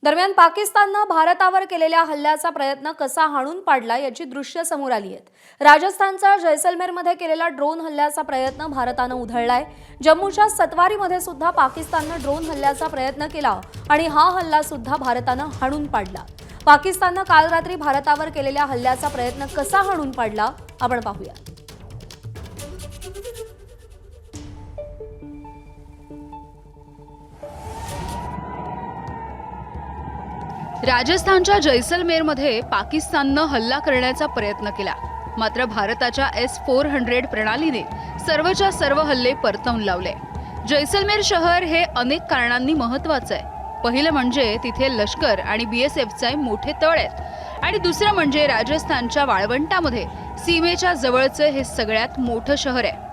दरम्यान पाकिस्ताननं भारतावर केलेल्या हल्ल्याचा प्रयत्न कसा हाणून पाडला याची दृश्य समोर आली आहेत। राजस्थानच्या जैसलमेरमध्ये केलेला ड्रोन हल्ल्याचा प्रयत्न भारतानं उधळलाय। जम्मूच्या सतवारीमध्ये सुद्धा पाकिस्ताननं ड्रोन हल्ल्याचा प्रयत्न केला आणि हा हल्ला सुद्धा भारतानं हाणून पाडला। पाकिस्ताननं काल रात्री भारतावर केलेल्या हल्ल्याचा प्रयत्न कसा हाणून पाडला आपण पाहूया। राजस्थानच्या जैसलमेरमध्ये पाकिस्ताननं हल्ला करण्याचा प्रयत्न केला, मात्र भारताच्या S-400 प्रणालीने सर्वच्या सर्व हल्ले परतवून लावले। जैसलमेर शहर हे अनेक कारणांनी महत्त्वाचं आहे। पहिलं म्हणजे तिथे लष्कर आणि BSFचे मोठे तळ आहेत आणि दुसरं म्हणजे राजस्थानच्या वाळवंटामध्ये सीमेच्या जवळचे हे सगळ्यात मोठं शहर आहे।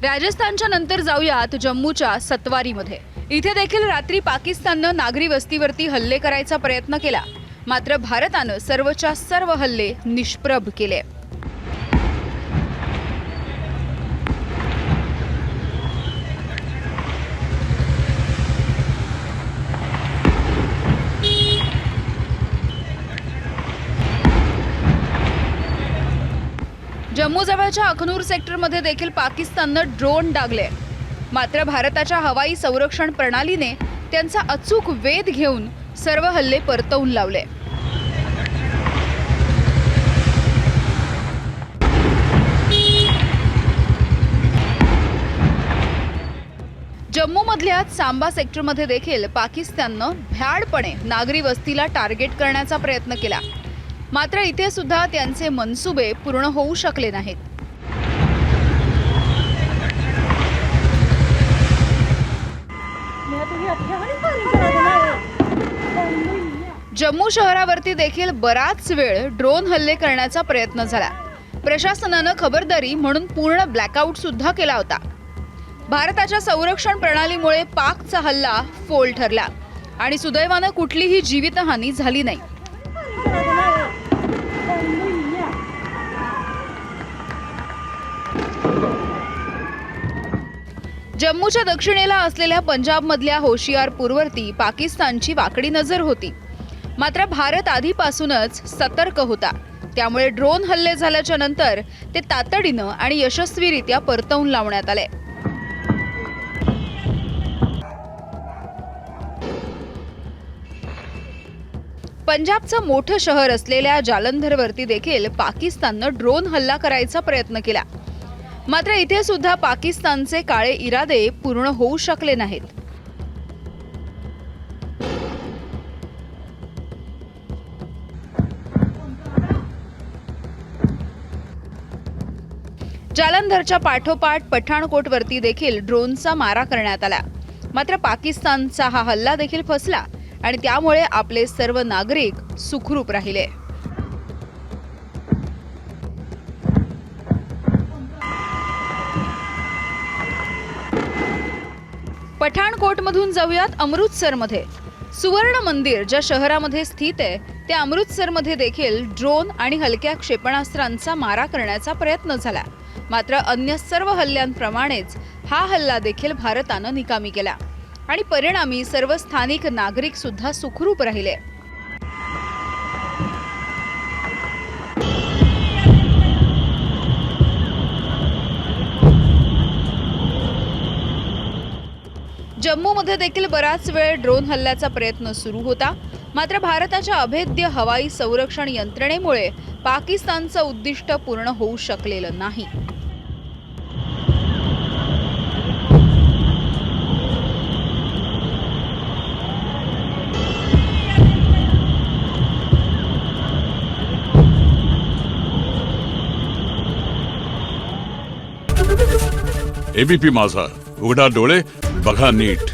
राजस्थानच्या नंतर जाऊयात जम्मूच्या सतवारीमध्ये। इथे देखील रात्री पाकिस्ताननं नागरी वस्तीवरती हल्ले करायचा प्रयत्न केला, मात्र भारतानं सर्वच्या सर्व हल्ले निष्प्रभ केले। जम्मू जवळच्या अखनूर सेक्टरमध्ये देखील पाकिस्ताननं ड्रोन डागले, मात्र भारताच्या हवाई संरक्षण प्रणालीने त्यांचा अचूक वेध घेऊन सर्व हल्ले परतवून लावले। जम्मूमधल्या सांबा सेक्टरमध्ये देखील पाकिस्ताननं भ्याडपणे नागरी वस्तीला टार्गेट करण्याचा प्रयत्न केला, मात्र इथे सुद्धा त्यांचे मनसुबे पूर्ण होऊ शकले नाहीत। जम्मू शहरावरती देखील बराच वेळ ड्रोन हल्ले करण्याचा प्रयत्न झाला। प्रशासनानं खबरदारी म्हणून पूर्ण ब्लॅकआउट सुद्धा केला होता। भारताच्या संरक्षण प्रणालीमुळे पाकचा हल्ला फोल ठरला आणि सुदैवानं कुठलीही जीवितहानी झाली नाही। जम्मूच्या दक्षिणेला असलेल्या पंजाबमधल्या होशियारपूरवरती पाकिस्तानची वाकडी नजर होती, मात्र भारत आधीपासूनच सतर्क होता। त्यामुळे ड्रोन हल्ले झाल्याच्या नंतर ते तातडीनं आणि यशस्वीरित्या परतवून लावण्यात आले। पंजाबचं मोठं शहर असलेल्या जालंधरवरती देखील पाकिस्ताननं ड्रोन हल्ला करायचा प्रयत्न केला, मात्र इथे सुद्धा पाकिस्तानचे काळे इरादे पूर्ण होऊ शकले नाहीत। जालंधरच्या पाठोपाठ पठाणकोटवरती देखील ड्रोनचा मारा करण्यात आला, मात्र पाकिस्तानचा हा हल्ला देखील फसला आणि त्यामुळे आपले सर्व नागरिक सुखरूप राहिले। पठाणकोटमधून जाऊयात अमृतसरमध्ये। सुवर्ण मंदिर ज्या शहरामध्ये स्थित आहे त्या अमृतसरमध्ये देखील ड्रोन आणि हलक्या क्षेपणास्त्रांचा मारा करण्याचा प्रयत्न झाला, मात्र अन्य सर्व हल्ल्यांप्रमाणेच हा हल्ला देखील भारतानं निकामी केला आणि परिणामी सर्व स्थानिक नागरिक सुद्धा सुखरूप राहिले। जम्मूमध्ये देखील बराच वेळ ड्रोन हल्ल्याचा प्रयत्न सुरू होता, मात्र भारताच्या अभेद्य हवाई संरक्षण यंत्रणेमुळे पाकिस्तानचं उद्दिष्ट पूर्ण होऊ शकलेलं नाही। ABP माझा, उघडा डोळे बघा नीट।